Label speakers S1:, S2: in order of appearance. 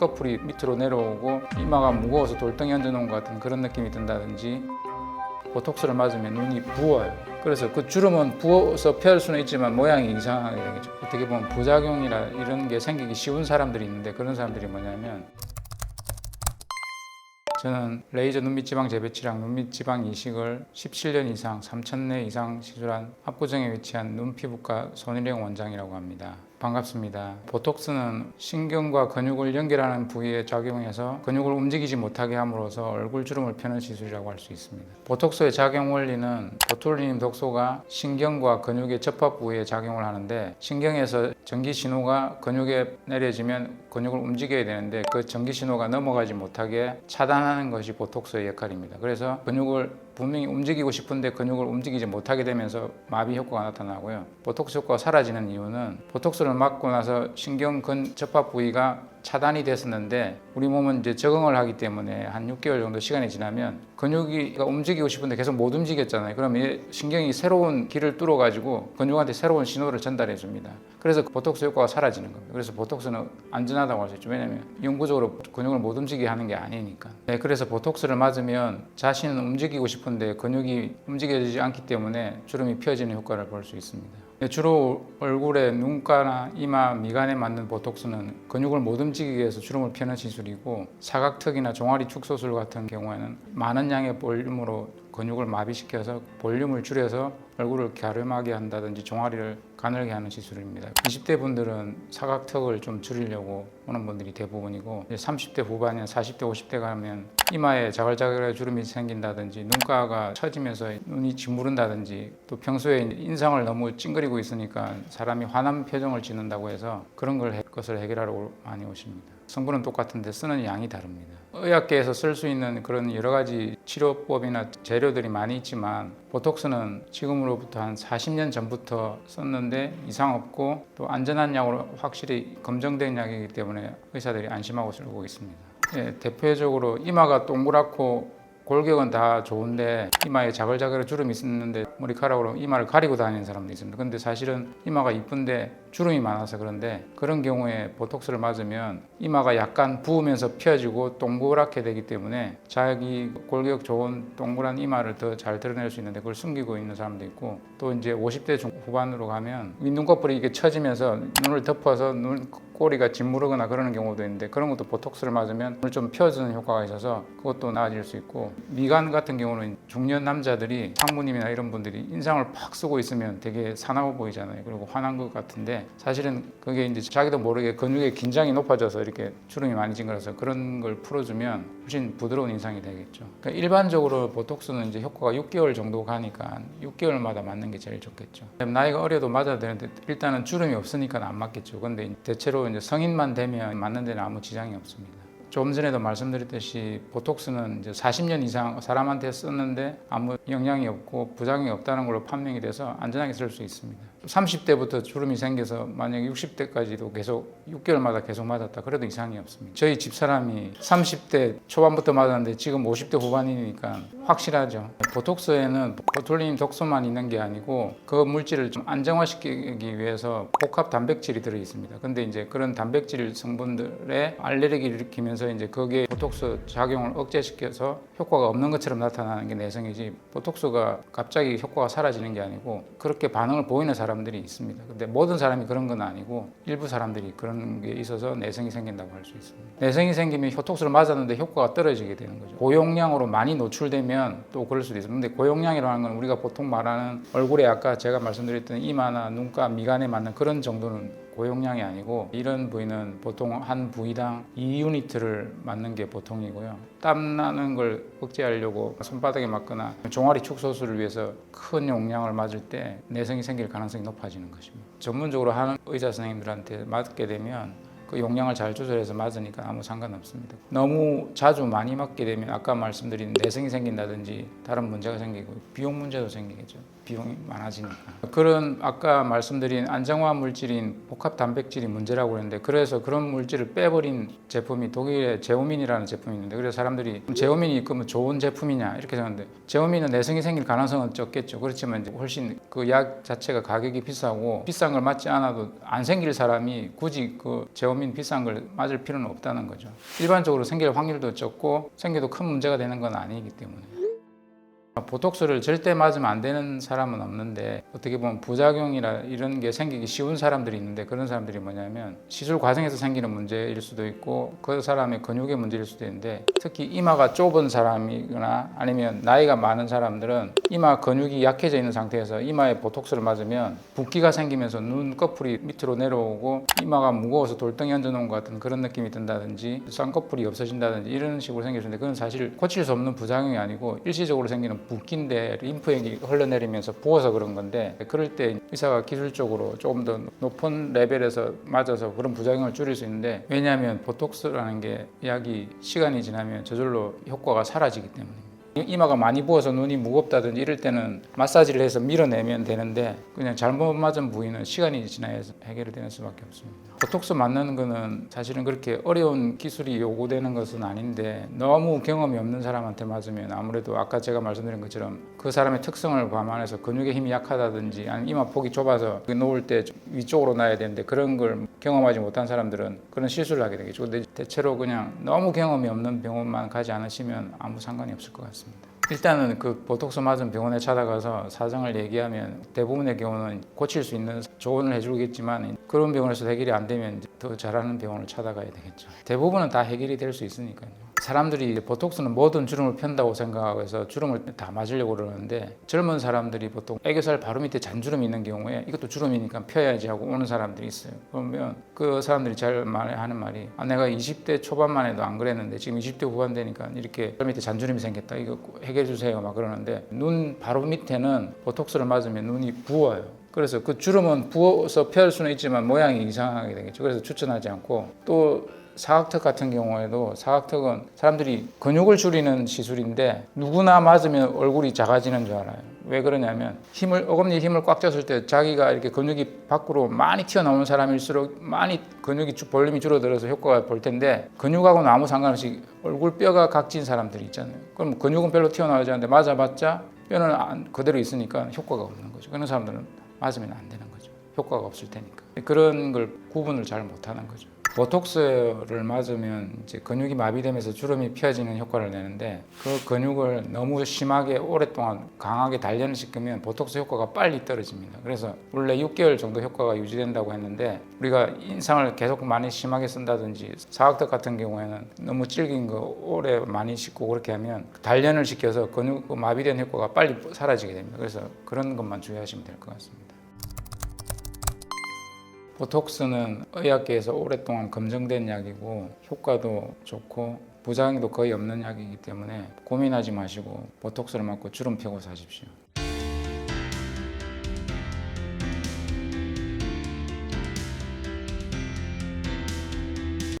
S1: 눈꺼풀이 밑으로 내려오고 이마가 무거워서 돌덩이 얹어놓은 것 같은 그런 느낌이 든다든지, 보톡스를 맞으면 눈이 부어요. 그래서 그 주름은 부어서 펴을 수는 있지만 모양이 이상하게 되겠죠. 어떻게 보면 부작용이라 이런 게 생기기 쉬운 사람들이 있는데, 그런 사람들이 뭐냐면, 저는 레이저 눈밑지방 재배치랑 눈밑지방 이식을 17년 이상 3,000회 이상 시술한 압구정에 위치한 눈피부과 손일영 원장이라고 합니다. 반갑습니다. 보톡스는 신경과 근육을 연결하는 부위에 작용해서 근육을 움직이지 못하게 함으로써 얼굴 주름을 펴는 시술이라고 할 수 있습니다. 보톡스의 작용 원리는 보툴리눔 독소가 신경과 근육의 접합 부위에 작용을 하는데, 신경에서 전기 신호가 근육에 내려지면 근육을 움직여야 되는데 그 전기 신호가 넘어가지 못하게 차단하는 것이 보톡스의 역할입니다. 그래서 근육을 분명히 움직이고 싶은데 근육을 움직이지 못하게 되면서 마비 효과가 나타나고요. 보톡스 효과가 사라지는 이유는, 보톡스를 맞고 나서 신경 근 접합 부위가 차단이 됐었는데 우리 몸은 이제 적응을 하기 때문에 한 6개월 정도 시간이 지나면 근육이 움직이고 싶은데 계속 못 움직였잖아요. 그러면 신경이 새로운 길을 뚫어 가지고 근육한테 새로운 신호를 전달해 줍니다. 그래서 보톡스 효과가 사라지는 겁니다. 그래서 보톡스는 안전하다고 할 수 있죠. 왜냐하면 영구적으로 근육을 못 움직이게 하는 게 아니니까. 네, 그래서 보톡스를 맞으면 자신은 움직이고 싶은데 근육이 움직여지지 않기 때문에 주름이 펴지는 효과를 볼 수 있습니다. 주로 얼굴에 눈가나 이마, 미간에 맞는 보톡스는 근육을 못 움직이게 해서 주름을 펴는 시술이고, 사각턱이나 종아리 축소술 같은 경우에는 많은 양의 볼륨으로 근육을 마비시켜서 볼륨을 줄여서 얼굴을 갸름하게 한다든지 종아리를 가늘게 하는 시술입니다. 20대 분들은 사각턱을 좀 줄이려고 오는 분들이 대부분이고, 30대 후반이나 40대, 50대 가면 이마에 자글자글하게 주름이 생긴다든지 눈가가 처지면서 눈이 짓무른다든지, 또 평소에 인상을 너무 찡그리고 있으니까 사람이 화난 표정을 짓는다고 해서 그런 것을 해결하러 많이 오십니다. 성분은 똑같은데 쓰는 양이 다릅니다. 의학계에서 쓸 수 있는 그런 여러 가지 치료법이나 재료들이 많이 있지만, 보톡스는 지금으로부터 한 40년 전부터 썼는데 이상 없고 또 안전한 약으로 확실히 검증된 약이기 때문에 의사들이 안심하고 쓰고 있습니다. 예, 대표적으로 이마가 동그랗고 골격은 다 좋은데 이마에 자글자글 주름이 있는데 머리카락으로 이마를 가리고 다니는 사람도 있습니다. 근데 사실은 이마가 이쁜데 주름이 많아서 그런데, 그런 경우에 보톡스를 맞으면 이마가 약간 부으면서 펴지고 동그랗게 되기 때문에 자기 골격 좋은 동그란 이마를 더 잘 드러낼 수 있는데 그걸 숨기고 있는 사람도 있고, 또 이제 50대 후반으로 가면 윗눈꺼풀이 이게 처지면서 눈을 덮어서 꼬리가 짓무르거나 그러는 경우도 있는데, 그런 것도 보톡스를 맞으면 눈을 좀 펴주는 효과가 있어서 그것도 나아질 수 있고, 미간 같은 경우는 중년 남자들이 상무님이나 이런 분들이 인상을 팍 쓰고 있으면 되게 사나워 보이잖아요. 그리고 화난 것 같은데 사실은 그게 이제 자기도 모르게 근육의 긴장이 높아져서 이렇게 주름이 많이 징그러서 그런 걸 풀어주면 훨씬 부드러운 인상이 되겠죠. 그러니까 일반적으로 보톡스는 이제 효과가 6개월 정도 가니까 6개월마다 맞는 게 제일 좋겠죠. 나이가 어려도 맞아야 되는데 일단은 주름이 없으니까 안 맞겠죠. 근데 대체로 이제 성인만 되면 맞는 데는 아무 지장이 없습니다. 조금 전에도 말씀드렸듯이 보톡스는 이제 40년 이상 사람한테 썼는데 아무 영향이 없고 부작용이 없다는 걸로 판명이 돼서 안전하게 쓸 수 있습니다. 30대부터 주름이 생겨서 만약에 60대까지도 계속 6개월마다 계속 맞았다 그래도 이상이 없습니다. 저희 집사람이 30대 초반부터 맞았는데 지금 50대 후반이니까 확실하죠. 보톡스에는 보툴리눔 독소만 있는 게 아니고 그 물질을 좀 안정화시키기 위해서 복합 단백질이 들어 있습니다. 근데 이제 그런 단백질 성분들의 알레르기를 일으키면서 이제 거기에 보톡스 작용을 억제시켜서 효과가 없는 것처럼 나타나는 게 내성이지, 보톡스가 갑자기 효과가 사라지는 게 아니고 그렇게 반응을 보이는 사람들이 있습니다. 근데 모든 사람이 그런 건 아니고 일부 사람들이 그런 게 있어서 내성이 생긴다고 할 수 있습니다. 내성이 생기면 보톡스를 맞았는데 효과가 떨어지게 되는 거죠. 고용량으로 많이 노출되면 또 그럴 수도 있습니다. 근데 고용량이라는 건 우리가 보통 말하는 얼굴에 아까 제가 말씀드렸던 이마나 눈가, 미간에 맞는 그런 정도는 고용량이 아니고, 이런 부위는 보통 한 부위당 2유니트를 맞는 게 보통이고요. 땀 나는 걸 억제하려고 손바닥에 맞거나 종아리 축소술을 위해서 큰 용량을 맞을 때 내성이 생길 가능성이 높아지는 것입니다. 전문적으로 하는 의사 선생님들한테 맞게 되면 그 용량을 잘 조절해서 맞으니까 아무 상관없습니다. 너무 자주 많이 맞게 되면 아까 말씀드린 내성이 생긴다든지 다른 문제가 생기고 비용 문제도 생기겠죠. 비용이 많아지니까. 그런 아까 말씀드린 안정화 물질인 복합 단백질이 문제라고 그랬는데, 그래서 그런 물질을 빼버린 제품이 독일의 제오민이라는 제품이 있는데, 그래서 사람들이 제오민이 그러면 좋은 제품이냐 이렇게 생각하는데, 제오민은 내성이 생길 가능성은 적겠죠. 그렇지만 이제 훨씬 그 약 자체가 가격이 비싸고 비싼 걸 맞지 않아도 안 생길 사람이 굳이 그 제오민 고민 비싼 걸 맞을 필요는 없다는 거죠. 일반적으로 생길 확률도 적고 생겨도 큰 문제가 되는 건 아니기 때문에. 보톡스를 절대 맞으면 안 되는 사람은 없는데 어떻게 보면 부작용이나 이런 게 생기기 쉬운 사람들이 있는데 그런 사람들이 뭐냐면 시술 과정에서 생기는 문제일 수도 있고 그 사람의 근육의 문제일 수도 있는데 특히 이마가 좁은 사람이거나 아니면 나이가 많은 사람들은 이마 근육이 약해져 있는 상태에서 이마에 보톡스를 맞으면 붓기가 생기면서 눈 꺼풀이 밑으로 내려오고 이마가 무거워서 돌덩이 얹어놓은 것 같은 그런 느낌이 든다든지 쌍꺼풀이 없어진다든지 이런 식으로 생길 수 있는데 그건 사실 고칠 수 없는 부작용이 아니고 일시적으로 생기는 붓기인데 림프액이 흘러내리면서 부어서 그런 건데 그럴 때 의사가 기술적으로 조금 더 높은 레벨에서 맞아서 그런 부작용을 줄일 수 있는데 왜냐하면 보톡스라는 게 약이 시간이 지나면 저절로 효과가 사라지기 때문입니다. 이마가 많이 부어서 눈이 무겁다든지 이럴 때는 마사지를 해서 밀어내면 되는데 그냥 잘못 맞은 부위는 시간이 지나야 해결이 되는 수밖에 없습니다. 보톡스 맞는 거는 사실은 그렇게 어려운 기술이 요구되는 것은 아닌데 너무 경험이 없는 사람한테 맞으면 아무래도 아까 제가 말씀드린 것처럼 그 사람의 특성을 감안해서 근육의 힘이 약하다든지 아니면 이마 폭이 좁아서 놓을 때 위쪽으로 놔야 되는데 그런 걸 경험하지 못한 사람들은 그런 실수를 하게 되겠죠. 근데 대체로 그냥 너무 경험이 없는 병원만 가지 않으시면 아무 상관이 없을 것 같습니다. 일단은 그 보톡스 맞은 병원에 찾아가서 사정을 얘기하면 대부분의 경우는 고칠 수 있는 조언을 해주겠지만 그런 병원에서 해결이 안 되면 더 잘하는 병원을 찾아가야 되겠죠. 대부분은 다 해결이 될 수 있으니까요. 사람들이 보톡스는 모든 주름을 편다고 생각하고 해서 주름을 다 맞으려고 그러는데 젊은 사람들이 보통 애교살 바로 밑에 잔주름이 있는 경우에 이것도 주름이니까 펴야지 하고 오는 사람들이 있어요. 그러면 그 사람들이 잘 하는 말이 내가 20대 초반만 해도 안 그랬는데 지금 20대 후반 되니까 이렇게 바로 밑에 잔주름이 생겼다. 이거 해결해 주세요 막 그러는데 눈 바로 밑에는 보톡스를 맞으면 눈이 부어요. 그래서 그 주름은 부어서 펼 수는 있지만 모양이 이상하게 되겠죠. 그래서 추천하지 않고 또 사각턱 같은 경우에도 사각턱은 사람들이 근육을 줄이는 시술인데 누구나 맞으면 얼굴이 작아지는 줄 알아요. 왜 그러냐면 어금니에 힘을 꽉 줬을 때 자기가 이렇게 근육이 밖으로 많이 튀어나오는 사람일수록 많이 근육이 볼륨이 줄어들어서 효과가 볼 텐데 근육하고는 아무 상관없이 얼굴 뼈가 각진 사람들이 있잖아요. 그럼 근육은 별로 튀어나오지 않는데 맞아봤자 뼈는 그대로 있으니까 효과가 없는 거죠. 그런 사람들은 맞으면 안 되는 거죠. 효과가 없을 테니까. 그런 걸 구분을 잘 못하는 거죠. 보톡스를 맞으면 이제 근육이 마비되면서 주름이 펴지는 효과를 내는데 그 근육을 너무 심하게 오랫동안 강하게 단련을 시키면 보톡스 효과가 빨리 떨어집니다. 그래서 원래 6개월 정도 효과가 유지된다고 했는데 우리가 인상을 계속 많이 심하게 쓴다든지 사각턱 같은 경우에는 너무 질긴 거 오래 많이 씻고 그렇게 하면 단련을 시켜서 근육 마비된 효과가 빨리 사라지게 됩니다. 그래서 그런 것만 주의하시면 될 것 같습니다. 보톡스는 의학계에서 오랫동안 검증된 약이고 효과도 좋고 부작용도 거의 없는 약이기 때문에 고민하지 마시고 보톡스를 맞고 주름 펴고 사십시오.